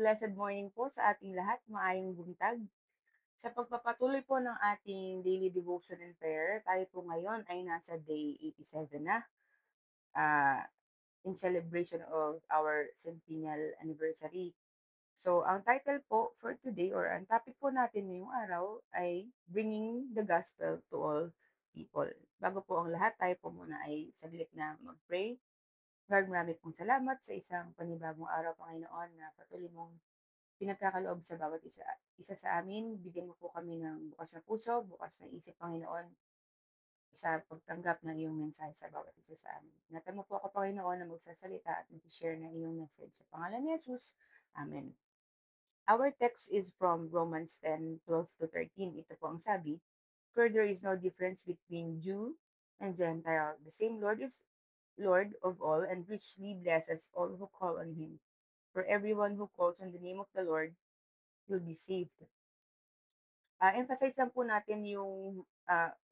blessed morning po sa ating lahat, maayong buntag. Sa pagpapatuloy po ng ating daily devotion and prayer, tayo po ngayon ay nasa day 87 na, ah, in celebration of our centennial anniversary. So, ang title po for today or ang topic po natin ngayong araw ay Bringing the Gospel to All People. Bago po ang lahat, tayo po muna ay saglit na mag-pray. Lord, marami pong salamat sa isang panibagong araw, Panginoon, na patuloy mong pinagkakaloob sa bawat isa sa amin. Bigyan mo po kami ng bukas na puso, bukas na isip, Panginoon, sa pagtanggap ng iyong mensahe sa bawat isa sa amin. Ingatan mo po ako, Panginoon, na magsasalita at mag-share ng iyong message. Sa pangalan ni Jesus, Amen. Our text is from Romans 10:12 to 13. Ito po ang sabi, For there is no difference between Jew and Gentile. The same Lord is Lord of all and richly blesses all who call on him. For everyone who calls on the name of the Lord will be saved. Emphasize lang po natin yung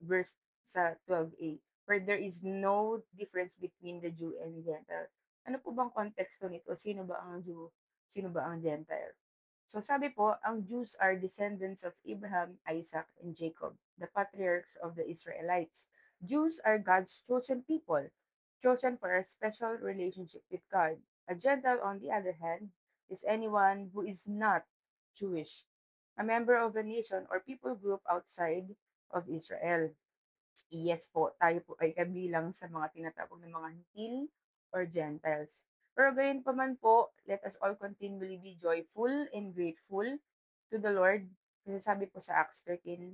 verse sa 12a, where there is no difference between the Jew and Gentile. Ano po bang konteksto nito? Sino ba ang Jew? Sino ba ang Gentile? So sabi po, ang Jews are descendants of Abraham, Isaac, and Jacob, the patriarchs of the Israelites. Jews are God's chosen people, chosen for a special relationship with God. A Gentile, on the other hand, is anyone who is not Jewish, a member of a nation or people group outside of Israel. Yes po, tayo po ay kabilang sa mga tinatawag na mga Hintil or Gentiles. Pero gayon pa man po, let us all continually be joyful and grateful to the Lord. Kasi sabi po sa Acts 13,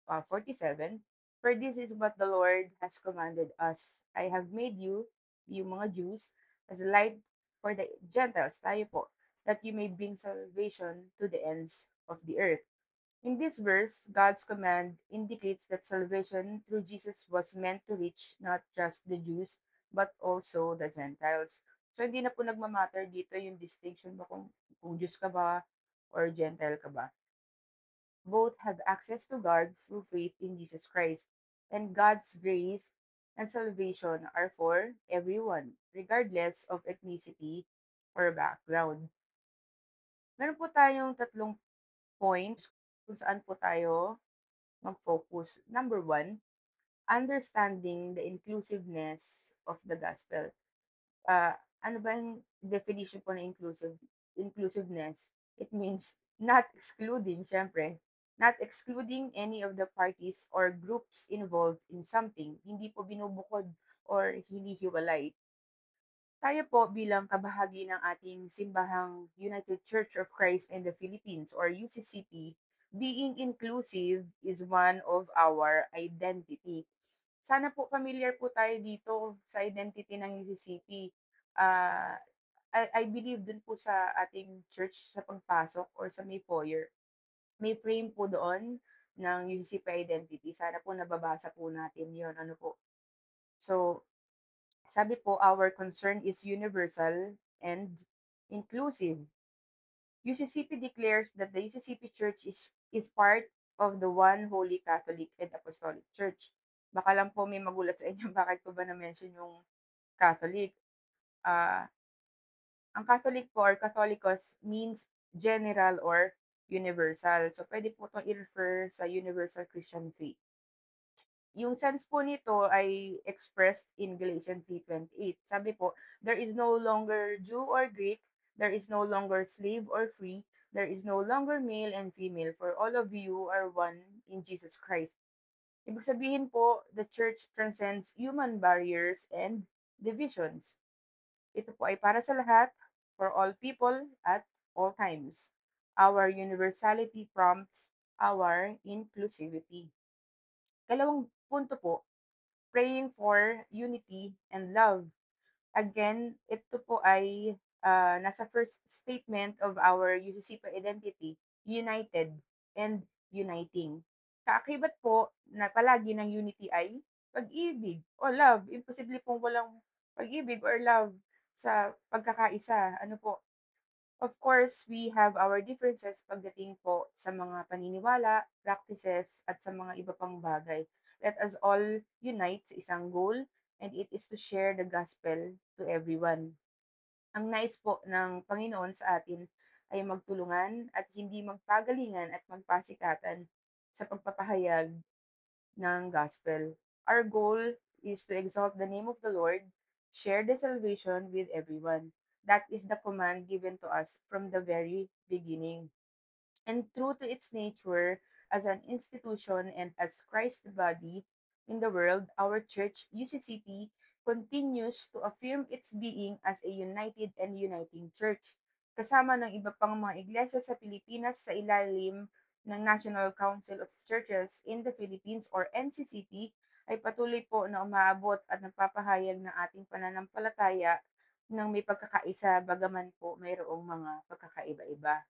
47, For this is what the Lord has commanded us. I have made you, yung mga Jews, as a light for the Gentiles, tayo po, that you may bring salvation to the ends of the earth. In this verse, God's command indicates that salvation through Jesus was meant to reach not just the Jews, but also the Gentiles. So, hindi na po nagmamatter dito yung distinction ba kung Jews ka ba or Gentile ka ba. Both have access to God through faith in Jesus Christ. And God's grace and salvation are for everyone, regardless of ethnicity or background. Meron po tayong tatlong points kung saan po tayo mag-focus. Number one, understanding the inclusiveness of the gospel. Ano ba yung definition po ng inclusiveness? It means not excluding, syempre, not excluding any of the parties or groups involved in something. Hindi po binubukod or hinihiwalay. Tayo po bilang kabahagi ng ating simbahang United Church of Christ in the Philippines or UCCP, being inclusive is one of our identity. Sana po familiar po tayo dito sa identity ng UCCP. Ah, I believe dun po sa ating church sa pagpasok or sa may foyer. May frame po doon ng UCCP identity. Sana po nababasa po natin yon. Ano po? So, sabi po, our concern is universal and inclusive. UCCP declares that the UCCP Church is part of the one Holy Catholic and Apostolic Church. Baka lang po may magulat sa inyo, bakit ko ba na-mention yung Catholic? Ah, ang Catholic po or Catholicos means general or universal. So, pwede po itong i-refer sa universal Christian faith. Yung sense po nito ay expressed in Galatians 3:28. Sabi po, there is no longer Jew or Greek, there is no longer slave or free, there is no longer male and female, for all of you are one in Jesus Christ. Ibig sabihin po, the church transcends human barriers and divisions. Ito po ay para sa lahat, for all people at all times. Our universality prompts our inclusivity. Kalawang punto po, praying for unity and love. Again, ito po ay nasa first statement of our UCCP identity, united and uniting. Kaakibat po na palagi ng unity ay pag-ibig o love. Imposible pong walang pag-ibig or love sa pagkakaisa. Ano po, of course, we have our differences pagdating po sa mga paniniwala, practices, at sa mga iba pang bagay. Let us all unite sa isang goal, and it is to share the gospel to everyone. Ang nice po ng Panginoon sa atin, ay magtulungan at hindi magpagalingan at magpasikatan sa pagpapahayag ng gospel. Our goal is to exalt the name of the Lord, share the salvation with everyone. That is the command given to us from the very beginning. And true to its nature as an institution and as Christ's body in the world, our church, UCCP, continues to affirm its being as a united and uniting church. Kasama ng iba pang mga iglesia sa Pilipinas sa ilalim ng National Council of Churches in the Philippines or NCCP ay patuloy po na umaabot at nagpapahayag ng ating pananampalataya ng may pagkakaisa bagaman po mayroong mga pagkakaiba-iba.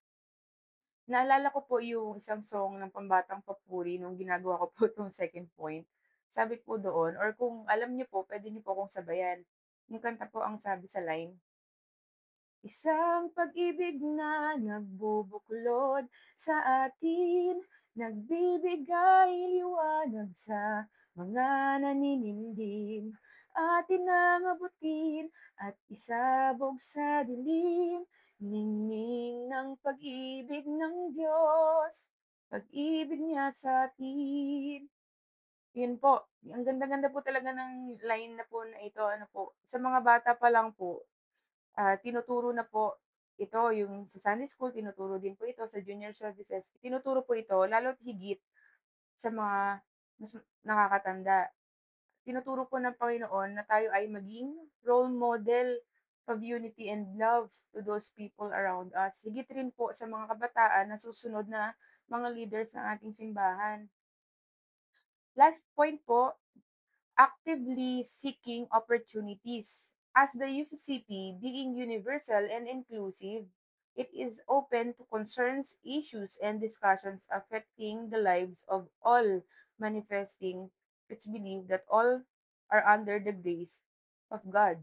Naalala ko po yung isang song ng Pambatang Papuri nung ginagawa ko po 'tong second point. Sabi po doon or kung alam niyo po, puwede niyo po akong sabayan. Yung kanta po ang sabi sa line, isang pag-ibig na nagbubuklod sa atin, nagbibigay liwanag sa mga naninindim. Atin nang abutin at isabog sa dilim, ningning ng pag-ibig ng Diyos, pag-ibig niya sa atin. Yun po, ang ganda-ganda po talaga ng line na po na ito, ano po, sa mga bata pa lang po tinuturo na po ito yung sa Sunday school, tinuturo din po ito sa junior services, tinuturo po ito lalo't higit sa mga mas nakakatanda. Tinuturo po ng Panginoon na tayo ay maging role model of unity and love to those people around us. Higit rin po sa mga kabataan na susunod na mga leaders ng ating simbahan. Last point po, actively seeking opportunities. As the UCCP, being universal and inclusive, it is open to concerns, issues, and discussions affecting the lives of all, manifesting its belief that all are under the grace of God.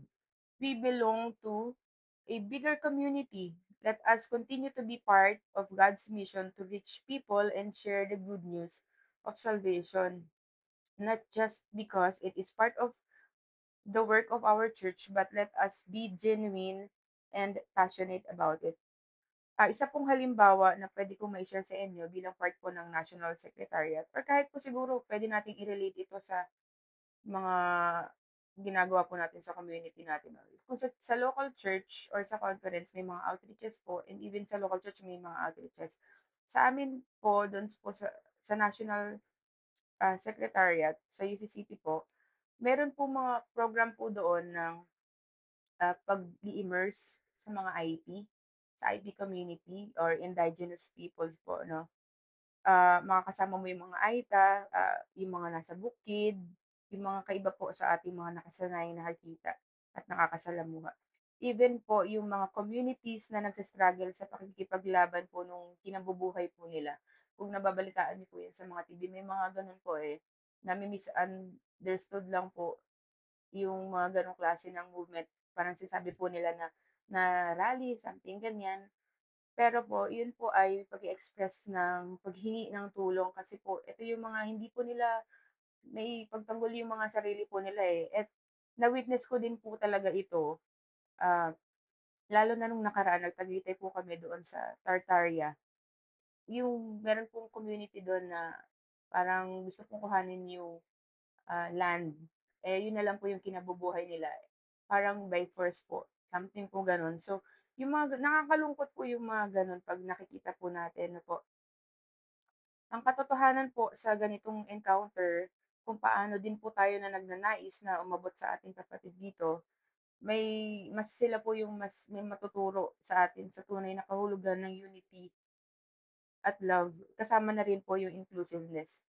We belong to a bigger community. Let us continue to be part of God's mission to reach people and share the good news of salvation, not just because it is part of the work of our church, but let us be genuine and passionate about it. Isa pong halimbawa na pwede kong mai-share sa inyo bilang part po ng National Secretariat or kahit po siguro pwede nating i-relate ito sa mga ginagawa po natin sa community natin. No? Kung sa local church or sa conference may mga outreaches po and even sa local church may mga outreaches. Sa amin po, doon po sa National Secretariat, sa UCCP po, meron po mga program po doon ng pag-i-immerse sa mga IP, sa IP community or indigenous peoples po, no? Makakasama mo yung mga Aita, yung mga nasa bukid, yung mga kaiba po sa ating mga nakasanay na nakikita at nakakasalamuha. Even po yung mga communities na nagsa-struggle sa pakikipaglaban po nung kinabubuhay po nila. Kung nababalitaan niyo po yan sa mga TV, may mga ganun po eh, nami-misunderstood lang po yung mga gano'ng klase ng movement. Parang sinasabi po nila na na rally, something ganyan. Pero po, yun po ay pag-e-express ng paghingi ng tulong kasi po ito yung mga hindi po nila naipagtanggol yung mga sarili po nila, eh. At na-witness ko din po talaga ito, ah, lalo na nung nakaraan nagtaguyod po kami doon sa Tartaria. Yung meron pong community dun na parang gusto pong kuhanin yung land. Eh, yun na lang po yung kinabubuhay nila. Parang by force po, something po gano'n. So, yung mga nakakalungkot po yung mga gano'n 'pag nakikita po natin na po. Ang katotohanan po sa ganitong encounter, kung paano din po tayo na nagnanais na umabot sa ating kapatid dito, may mas sila po yung mas may matuturo sa atin sa tunay na kahulugan ng unity at love. Kasama na rin po yung inclusiveness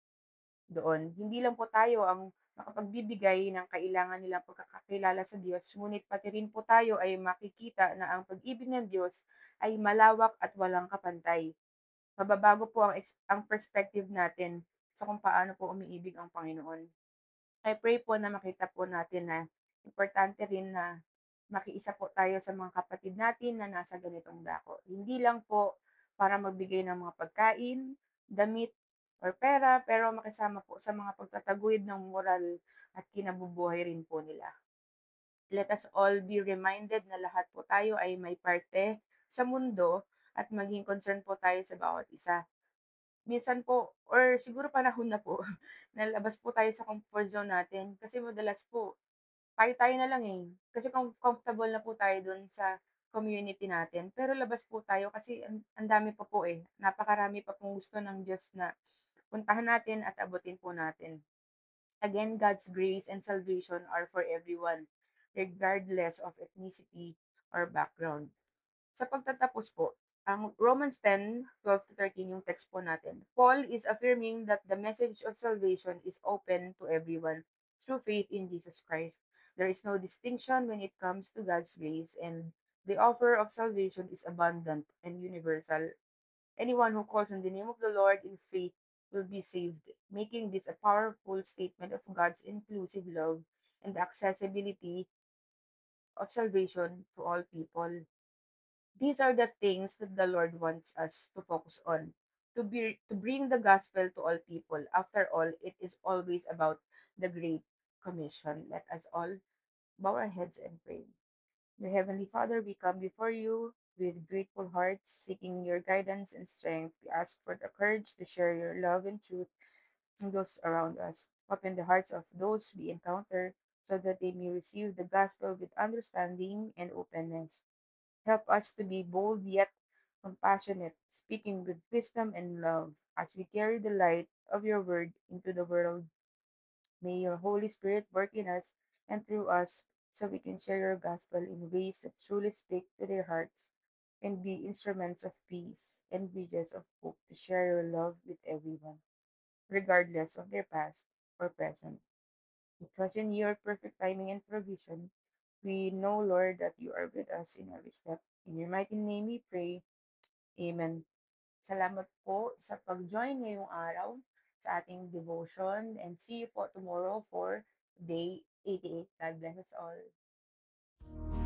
doon. Hindi lang po tayo ang makapagbibigay ng kailangan nilang pagkakakilala sa Diyos, ngunit pati rin po tayo ay makikita na ang pag-ibig ng Diyos ay malawak at walang kapantay. Mababago po ang perspective natin sa kung paano po umiibig ang Panginoon. I pray po na makita po natin na importante rin na makiisa po tayo sa mga kapatid natin na nasa ganitong dako. Hindi lang po para magbigay ng mga pagkain, damit, or pera, pero makisama po sa mga pagtataguyod ng moral at kinabubuhay rin po nila. Let us all be reminded na lahat po tayo ay may parte sa mundo at maging concern po tayo sa bawat isa. Minsan po or siguro panahon na po na labas po tayo sa comfort zone natin kasi madalas po tayo-tayo na lang, eh. Kasi comfortable na po tayo dun sa community natin. Pero labas po tayo kasi ang dami pa po, eh. Napakarami pa pong gusto ng Diyos na puntahan natin at abutin po natin. Again, God's grace and salvation are for everyone, regardless of ethnicity or background. Sa pagtatapos po, ang Romans 10:12 to 13 yung text po natin. Paul is affirming that the message of salvation is open to everyone through faith in Jesus Christ. There is no distinction when it comes to God's grace, and the offer of salvation is abundant and universal. Anyone who calls on the name of the Lord in faith will be saved, making this a powerful statement of God's inclusive love and the accessibility of salvation to all people. These are the things that the Lord wants us to focus on. To bring the gospel to all people. After all, it is always about the Great Commission. Let us all bow our heads and pray. Dear Heavenly Father, we come before you with grateful hearts, seeking your guidance and strength. We ask for the courage to share your love and truth with those around us. Open the hearts of those we encounter so that they may receive the gospel with understanding and openness. Help us to be bold yet compassionate, speaking with wisdom and love as we carry the light of your word into the world. May your Holy Spirit work in us and through us so we can share your gospel in ways that truly speak to their hearts and be instruments of peace and bridges of hope to share your love with everyone, regardless of their past or present. Because in your perfect timing and provision, we know, Lord, that you are with us in every step. In your mighty name we pray. Amen. Salamat po sa pag-join ngayong araw sa ating devotion and see you po tomorrow for day 88. God bless us all.